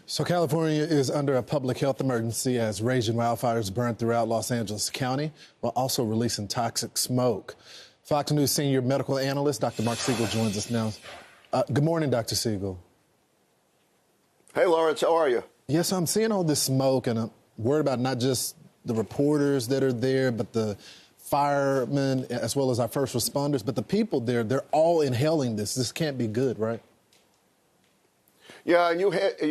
So California is under a public health emergency as raging wildfires burn throughout Los Angeles County while also releasing toxic smoke. Fox News senior medical analyst Dr. Mark Siegel joins us now. Good morning, Dr. Siegel. Hey, Lawrence, how are you? Yes, I'm seeing all this smoke, and I'm worried about not just the reporters that are there, but the firemen, as well as our first responders. But the people there, they're all inhaling this. This can't be good, right? Yeah, and you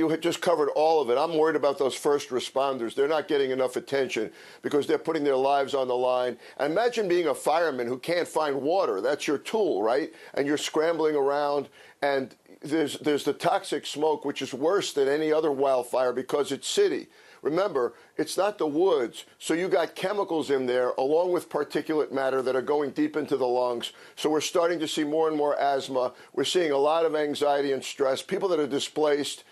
had just covered all of it. I'm worried about those first responders. They're not getting enough attention because they're putting their lives on the line. And imagine being a fireman who can't find water. That's your tool, right? And you're scrambling around, and there's the toxic smoke, which is worse than any other wildfire because it's city. Remember, it's not the woods, so you got chemicals in there along with particulate matter that are going deep into the lungs. So we're starting to see more and more asthma. We're seeing a lot of anxiety and stress. People that are displaced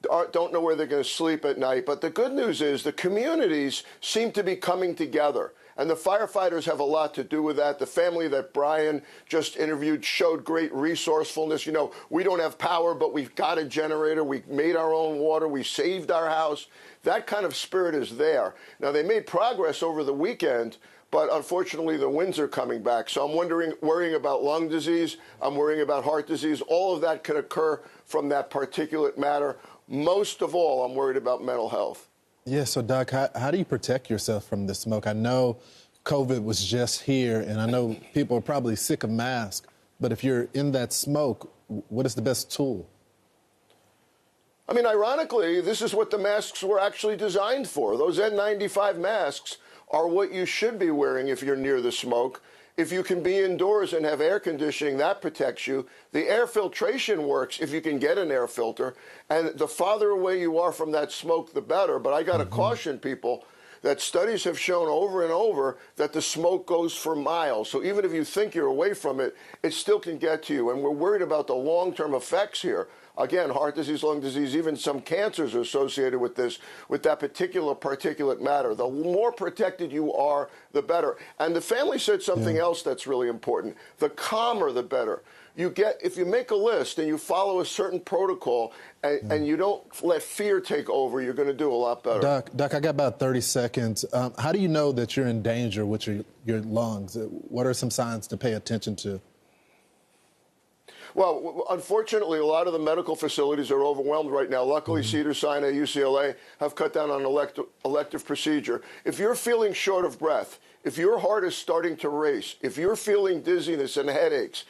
don't know where they're going to sleep at night. But the good news is the communities seem to be coming together. And the firefighters have a lot to do with that. The family that Brian just interviewed showed great resourcefulness. You know, we don't have power, but we've got a generator. We made our own water. We saved our house. That kind of spirit is there. Now, they made progress over the weekend, but unfortunately, the winds are coming back. So I'm worrying about lung disease. I'm worrying about heart disease. All of that can occur from that particulate matter. Most of all, I'm worried about mental health. Yeah, so Doc, how do you protect yourself from the smoke? I know COVID was just here, and I know people are probably sick of masks, but if you're in that smoke, what is the best tool? I mean, ironically, this is what the masks were actually designed for. Those N95 masks are what you should be wearing if you're near the smoke. If you can be indoors and have air conditioning, that protects you. The air filtration works if you can get an air filter. And the farther away you are from that smoke, the better. But I got to caution people that studies have shown over and over that the smoke goes for miles. So even if you think you're away from it, it still can get to you. And we're worried about the long-term effects here. Again, heart disease, lung disease, even some cancers are associated with this, with that particular particulate matter. The more protected you are, the better. And the family said something else that's really important. The calmer, the better. You get, if you make a list and you follow a certain protocol and you don't let fear take over, you're going to do a lot better. Doc, I got about 30 seconds. How do you know that you're in danger with your lungs? What are some signs to pay attention to? Well, unfortunately, a lot of the medical facilities are overwhelmed right now. Luckily, Cedars-Sinai, UCLA have cut down on elective procedure. If you're feeling short of breath, if your heart is starting to race, if you're feeling dizziness and headaches,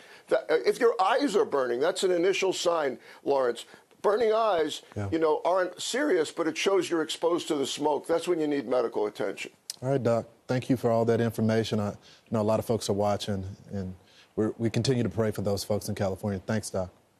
if your eyes are burning, that's an initial sign, Lawrence. Burning eyes, you know, aren't serious, but it shows you're exposed to the smoke. That's when you need medical attention. All right, Doc. Thank you for all that information. I know a lot of folks are watching, and we continue to pray for those folks in California. Thanks, Doc.